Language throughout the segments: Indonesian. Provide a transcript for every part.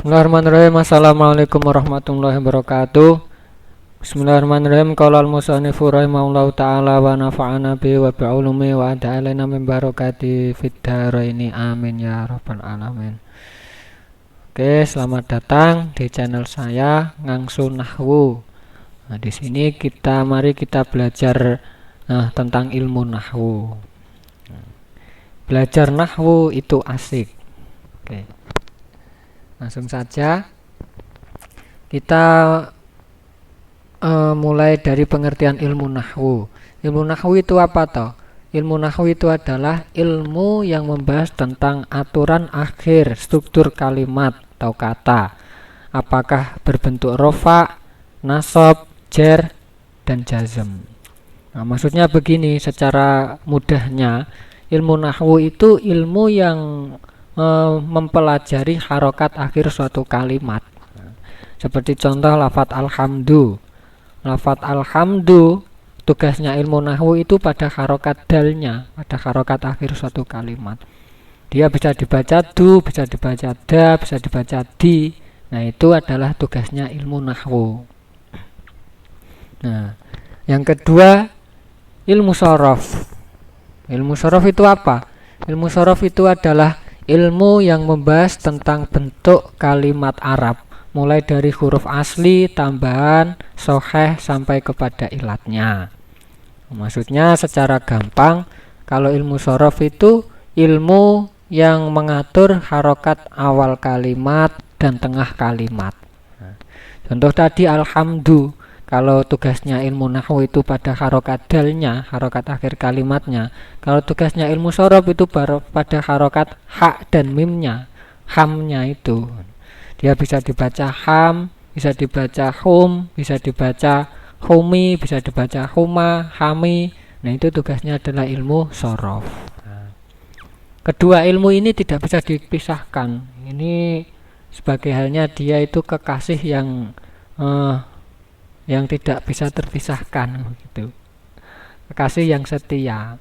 Bismillahirrahmanirrahim. Assalamualaikum warahmatullahi wabarakatuh. Bismillahirrahmanirrahim. Qala al-musannifu rahimahullahu ta'ala wa nafa'ana bi wa bi'ulumi wa ada'alaina min barakati fid dharaini amin ya rabbal alamin. Oke, selamat datang di channel saya Ngangsu Nahwu. Nah, di sini mari kita belajar tentang ilmu nahwu. Belajar nahwu itu asik. Oke. Langsung saja kita mulai dari pengertian ilmu nahwu. Ilmu nahwu itu apa toh? Ilmu nahwu itu adalah ilmu yang membahas tentang aturan akhir struktur kalimat atau kata. Apakah berbentuk rofa, nasab, jar, dan jazm. Nah, maksudnya begini, secara mudahnya ilmu nahwu itu ilmu yang mempelajari harokat akhir suatu kalimat. Seperti contoh lafadz alhamdu. Lafadz alhamdu, tugasnya ilmu nahwu itu pada harokat dalnya, pada harokat akhir suatu kalimat. Dia bisa dibaca du, bisa dibaca da, bisa dibaca di. Nah, itu adalah tugasnya ilmu nahwu. Nah, yang kedua ilmu shorof. Ilmu shorof itu apa? Ilmu shorof itu adalah ilmu yang membahas tentang bentuk kalimat Arab, mulai dari huruf asli, tambahan, soheh, sampai kepada ilatnya. Maksudnya secara gampang, kalau ilmu shorof itu ilmu yang mengatur harokat awal kalimat dan tengah kalimat. Contoh tadi alhamdu. Kalau tugasnya ilmu nahwu itu pada harokat dalnya, harokat akhir kalimatnya. Kalau tugasnya ilmu shorof itu baru pada harokat hak dan mimnya, hamnya itu. Dia bisa dibaca ham, bisa dibaca hum, bisa dibaca humi, bisa dibaca huma, hami. Nah, itu tugasnya adalah ilmu shorof. Kedua ilmu ini tidak bisa dipisahkan. Ini sebagai halnya dia itu kekasih yang tidak bisa terpisahkan, gitu. Kekasih yang setia.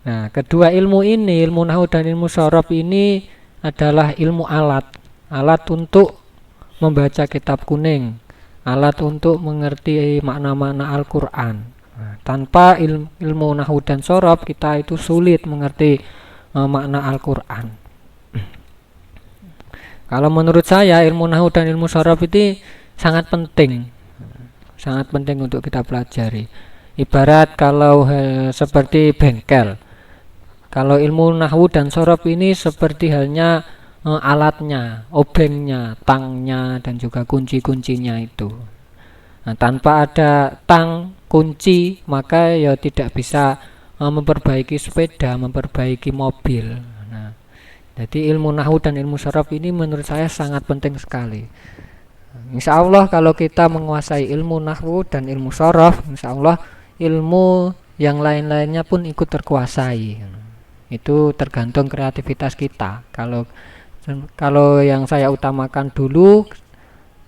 Nah, kedua ilmu ini, ilmu nahwu dan ilmu shorof ini adalah ilmu alat. Alat untuk membaca kitab kuning, alat untuk mengerti makna-makna Al-Quran. Nah, tanpa ilmu nahwu dan shorof, kita itu sulit mengerti makna Al-Quran. Kalau menurut saya ilmu nahwu dan ilmu shorof itu sangat penting untuk kita pelajari. Ibarat kalau seperti bengkel. Kalau ilmu nahwu dan shorof ini seperti halnya alatnya, obengnya, tangnya, dan juga kunci-kuncinya itu. Nah, tanpa ada tang, kunci, maka ya tidak bisa memperbaiki sepeda, memperbaiki mobil. Nah, jadi ilmu nahwu dan ilmu shorof ini menurut saya sangat penting sekali. Insya Allah kalau kita menguasai ilmu nahwu dan ilmu shorof, insya Allah ilmu yang lain-lainnya pun ikut terkuasai. Itu tergantung kreativitas kita. Kalau yang saya utamakan dulu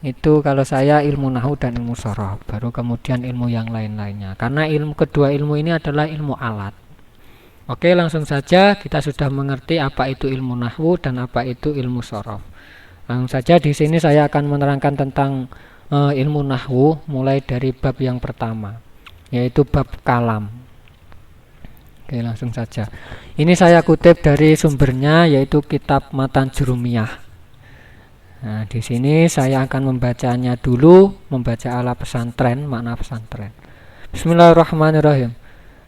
itu, kalau saya ilmu nahwu dan ilmu shorof, baru kemudian ilmu yang lain-lainnya. Karena kedua ilmu ini adalah ilmu alat. Oke, langsung saja kita sudah mengerti apa itu ilmu nahwu dan apa itu ilmu shorof. Langsung saja di sini saya akan menerangkan tentang ilmu nahwu mulai dari bab yang pertama, yaitu bab kalam. Oke, langsung saja. Ini saya kutip dari sumbernya, yaitu kitab Matan Jurumiyah. Nah, di sini saya akan membacanya dulu, membaca ala pesantren, makna pesantren. Bismillahirrahmanirrahim.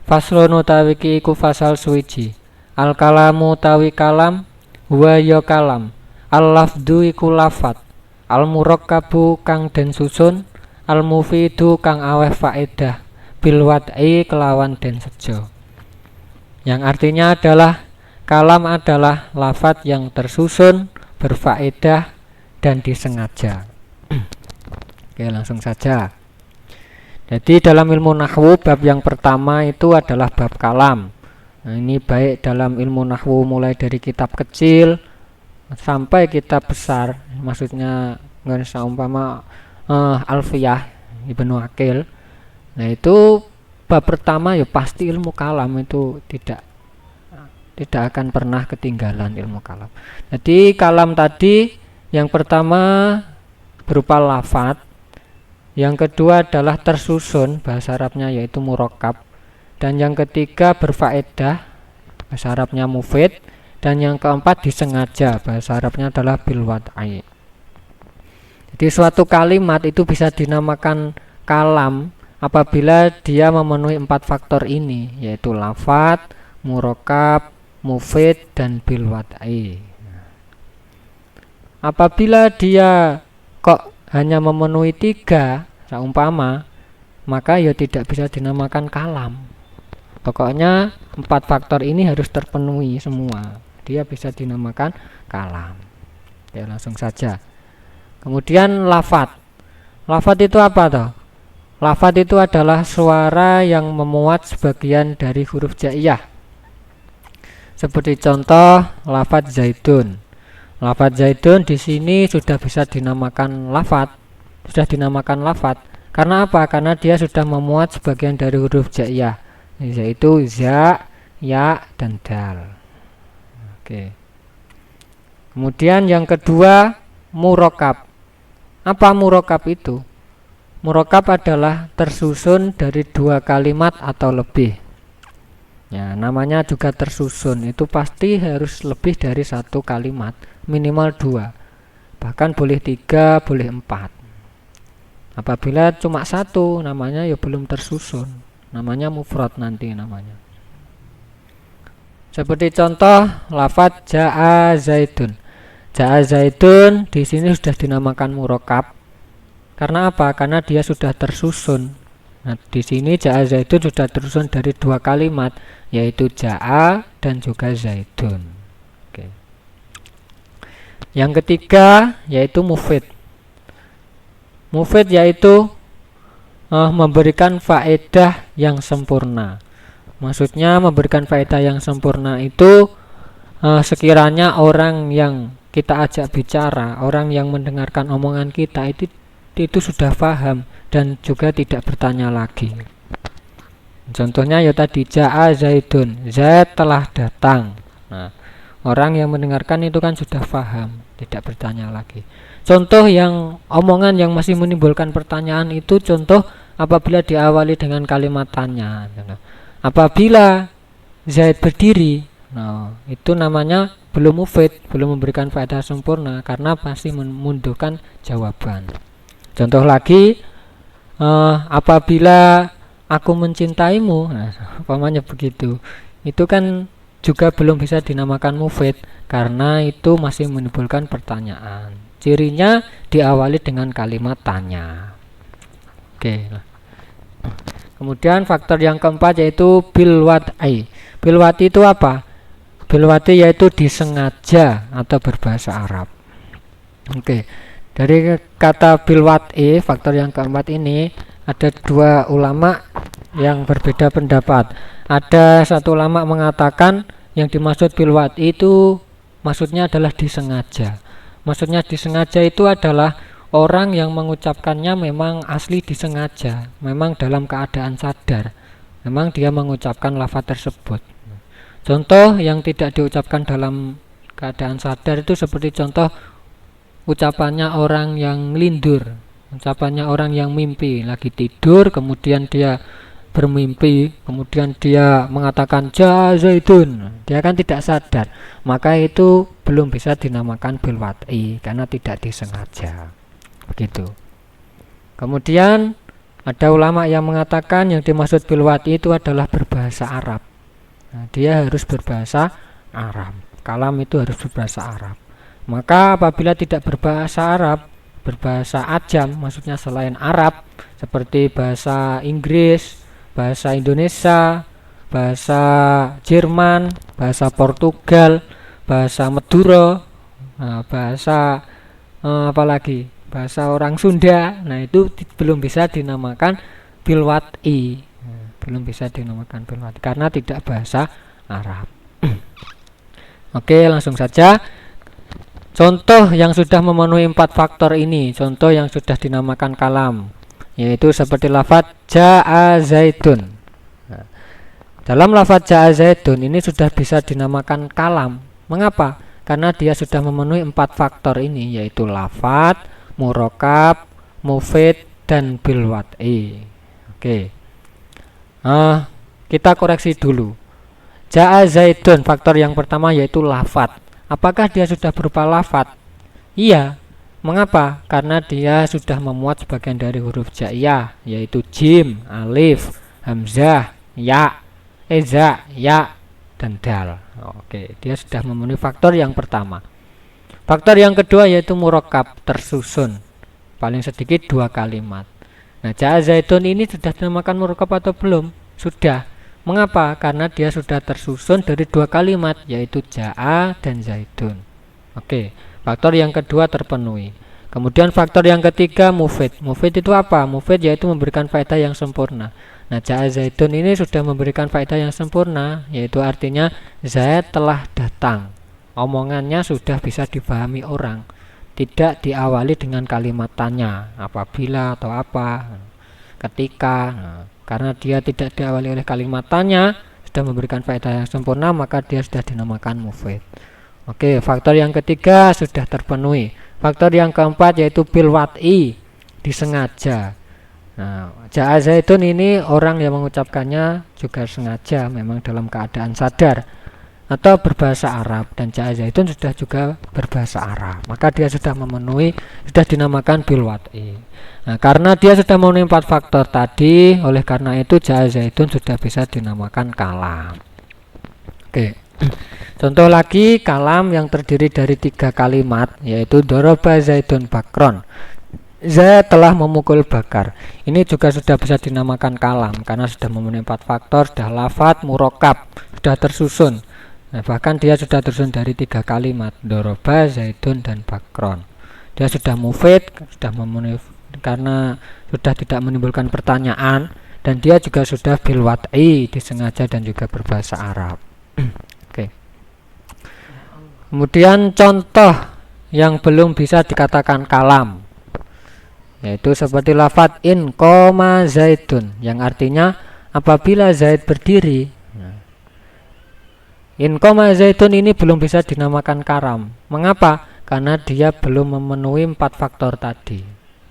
Faslun utawi iku fasal suwiji. Al kalamu utawi kalam, huwa ya kalam. Al-lafdu iku lafat, al-murakkabu kang den susun, al-mufidu kang aweh faedah, bil wad'i kelawan den sejo. Yang artinya adalah kalam adalah lafat yang tersusun, berfaedah, dan disengaja. Oke, langsung saja. Jadi dalam ilmu nahwu bab yang pertama itu adalah bab kalam. Nah, ini baik dalam ilmu nahwu mulai dari kitab kecil sampai kitab besar, maksudnya umpama Alfiyah Ibnu Aqil. Nah, itu bab pertama ya pasti ilmu kalam, itu tidak akan pernah ketinggalan ilmu kalam. Jadi kalam tadi Yang pertama berupa lafat, yang kedua adalah tersusun, bahasa Arabnya yaitu murakkab, dan yang ketiga berfaedah, bahasa Arabnya mufid, dan yang keempat disengaja, bahasa Arabnya adalah bil wad'i. Jadi suatu kalimat itu bisa dinamakan kalam apabila dia memenuhi 4 faktor ini, yaitu lafat, murakkab, mufid, dan bil wad'i. Apabila dia kok hanya memenuhi 3 seumpama, maka ya tidak bisa dinamakan kalam. Pokoknya 4 faktor ini harus terpenuhi semua, dia bisa dinamakan kalam. Ya, langsung saja. Kemudian lafat. Lafat itu apa toh? Lafat itu adalah suara yang memuat sebagian dari huruf jaiyah. Seperti contoh lafat zaidun. Lafat zaidun di sini sudah bisa dinamakan lafat. Sudah dinamakan lafat. Karena apa? Karena dia sudah memuat sebagian dari huruf jaiyah, yaitu za, ya, dan dal. Oke. Kemudian yang kedua murakkab. Apa murakkab itu? Murakkab adalah tersusun dari 2 kalimat atau lebih. Ya, namanya juga tersusun, itu pasti harus lebih dari 1 kalimat, minimal 2, bahkan boleh 3, boleh 4. Apabila cuma 1, namanya ya belum tersusun, namanya mufrad nanti namanya. Seperti contoh lafaz jaa zaidun. Jaa zaidun di sini sudah dinamakan murakkab. Karena apa? Karena dia sudah tersusun. Nah, di sini jaa zaidun sudah tersusun dari 2 kalimat, yaitu jaa dan juga zaidun. Oke. Yang ketiga yaitu mufid. Mufid yaitu memberikan faedah yang sempurna. Maksudnya memberikan faedah yang sempurna itu sekiranya orang yang kita ajak bicara, orang yang mendengarkan omongan kita itu sudah paham dan juga tidak bertanya lagi. Contohnya ya tadi jaa zaidun, Zaid telah datang. Nah, orang yang mendengarkan itu kan sudah paham, tidak bertanya lagi. Contoh yang omongan yang masih menimbulkan pertanyaan itu contoh apabila diawali dengan kalimat tanya. Apabila Zaid berdiri, nah itu namanya belum mufid, belum memberikan faedah sempurna karena pasti membutuhkan jawaban. Contoh lagi, apabila aku mencintaimu, nah umpamanya begitu, itu kan juga belum bisa dinamakan mufid karena itu masih menimbulkan pertanyaan. Cirinya diawali dengan kalimat tanya. Oke. Kemudian faktor yang keempat yaitu bil wad'i. Bil wad'i itu apa? Bil wad'i yaitu disengaja atau berbahasa Arab. Oke. Dari kata bil wad'i, faktor yang keempat ini ada 2 ulama yang berbeda pendapat. Ada satu ulama mengatakan yang dimaksud bil wad'i itu maksudnya adalah disengaja. Maksudnya disengaja itu adalah orang yang mengucapkannya memang asli disengaja, memang dalam keadaan sadar, memang dia mengucapkan lafaz tersebut. Contoh yang tidak diucapkan dalam keadaan sadar itu seperti contoh ucapannya orang yang lindur, ucapannya orang yang mimpi, lagi tidur kemudian dia bermimpi, kemudian dia mengatakan jaa zaidun, dia kan tidak sadar, maka itu belum bisa dinamakan bil wad'i karena tidak disengaja. Begitu. Kemudian ada ulama yang mengatakan yang dimaksud bil wad'i itu adalah berbahasa Arab. Nah, dia harus berbahasa Arab. Kalam itu harus berbahasa Arab. Maka apabila tidak berbahasa Arab, berbahasa ajam, maksudnya selain Arab, seperti bahasa Inggris, bahasa Indonesia, bahasa Jerman, bahasa Portugal, bahasa Madura, bahasa apalagi bahasa orang Sunda, nah itu belum bisa dinamakan bil wad'i, belum bisa dinamakan bil wad'i karena tidak bahasa Arab. Oke, langsung saja. Contoh yang sudah memenuhi 4 faktor ini, contoh yang sudah dinamakan kalam, yaitu seperti lafaz jaa zaidun. Dalam lafaz jaa zaidun ini sudah bisa dinamakan kalam. Mengapa? Karena dia sudah memenuhi 4 faktor ini, yaitu lafat, murokab, mufid, dan bil wad'i. Oke. Kita koreksi dulu. Ja'a Zaidun, faktor yang pertama yaitu lafat. Apakah dia sudah berupa lafat? Iya. Mengapa? Karena dia sudah memuat sebagian dari huruf jaiyah, yaitu jim, alif, hamzah, ya, eza, ya, dan dal. Oke, dia sudah memenuhi faktor yang pertama. Faktor yang kedua yaitu murakkab, tersusun, paling sedikit 2 kalimat. Nah, ja'a Zaidun ini sudah dinamakan murakkab atau belum? Sudah. Mengapa? Karena dia sudah tersusun dari 2 kalimat, yaitu ja'a dan zaidun. Oke, faktor yang kedua terpenuhi. Kemudian faktor yang ketiga mufid. Mufid itu apa? Mufid yaitu memberikan faedah yang sempurna. Nah, ja'a zaidun ini sudah memberikan faedah yang sempurna, yaitu artinya Zaid telah datang. Omongannya sudah bisa dipahami orang, tidak diawali dengan kalimat tanya, apabila atau apa, ketika. Karena dia tidak diawali oleh kalimat tanya, sudah memberikan faedah yang sempurna, maka dia sudah dinamakan mufid. Oke, faktor yang ketiga sudah terpenuhi. Faktor yang keempat yaitu bil wad'i, disengaja. Nah, ja'a Zaidun ini orang yang mengucapkannya juga sengaja, memang dalam keadaan sadar atau berbahasa Arab, dan ja'a Zaidun sudah juga berbahasa Arab, maka dia sudah memenuhi, sudah dinamakan bil wad'i. Nah, karena dia sudah memenuhi 4 faktor tadi, oleh karena itu ja'a Zaidun sudah bisa dinamakan kalam. Oke. Contoh lagi, kalam yang terdiri dari 3 kalimat, yaitu doroba Zaidun bakron. Zaid telah memukul bakar. Ini juga sudah bisa dinamakan kalam karena sudah memenuhi 4 faktor, sudah lafat, murakkab, sudah tersusun. Nah, bahkan dia sudah tersusun dari 3 kalimat, doroba, Zaidun, dan bakron. Dia sudah mufid, sudah memenuhi karena sudah tidak menimbulkan pertanyaan, dan dia juga sudah bil wad'i, disengaja dan juga berbahasa Arab. Oke. Kemudian contoh yang belum bisa dikatakan kalam, yaitu seperti lafadz in qoma Zaidun, yang artinya apabila Zaid berdiri. In qoma Zaidun ini belum bisa dinamakan kalam. Mengapa? Karena dia belum memenuhi 4 faktor tadi.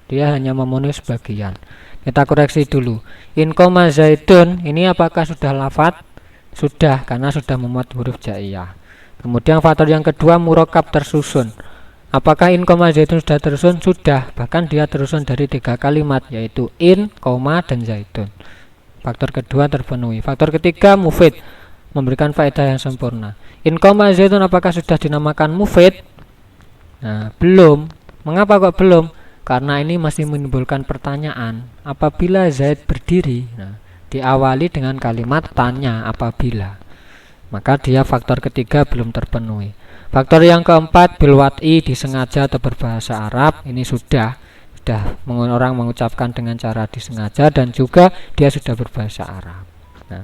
Dia hanya memenuhi sebagian. Kita koreksi dulu. In qoma Zaidun ini apakah sudah lafadz? Sudah, karena sudah memuat huruf jaiyah. Kemudian faktor yang kedua murakkab, tersusun. Apakah in qoma Zaidun sudah tersusun? Sudah, bahkan dia tersusun dari 3 kalimat, yaitu in, qoma, dan Zaidun. Faktor kedua terpenuhi. Faktor ketiga mufid, memberikan faedah yang sempurna. In qoma Zaidun apakah sudah dinamakan mufid? Nah, belum. Mengapa kok belum? Karena ini masih menimbulkan pertanyaan. Apabila Zaid berdiri, nah, diawali dengan kalimat tanya apabila, maka dia faktor ketiga belum terpenuhi. Faktor yang keempat bil wad'i, disengaja atau berbahasa Arab. Ini sudah orang mengucapkan dengan cara disengaja, dan juga dia sudah berbahasa Arab. Nah,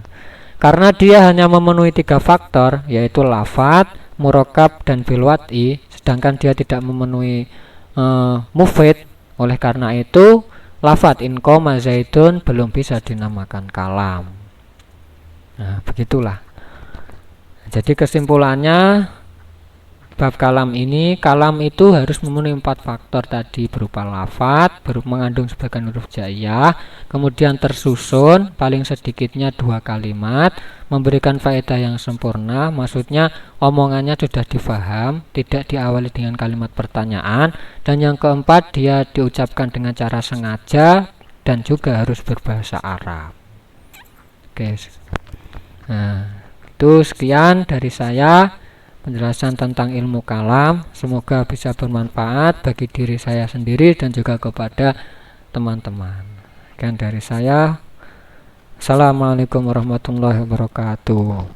karena dia hanya memenuhi 3 faktor, yaitu lafadz, murakkab, dan bil wad'i, sedangkan dia tidak memenuhi mufid, oleh karena itu lafadz in qoma Zaidun belum bisa dinamakan kalam. Nah, begitulah. Jadi kesimpulannya, bab kalam ini, kalam itu harus memenuhi 4 faktor tadi, berupa lafadz, mengandung sebagian huruf jaiyah, kemudian tersusun, paling sedikitnya 2 kalimat, memberikan faedah yang sempurna, maksudnya omongannya sudah difaham, tidak diawali dengan kalimat pertanyaan, dan yang keempat dia diucapkan dengan cara sengaja dan juga harus berbahasa Arab. Oke. Nah, itu sekian dari saya penjelasan tentang ilmu kalam. Semoga bisa bermanfaat bagi diri saya sendiri dan juga kepada teman-teman. Sekian dari saya. Assalamualaikum warahmatullahi wabarakatuh.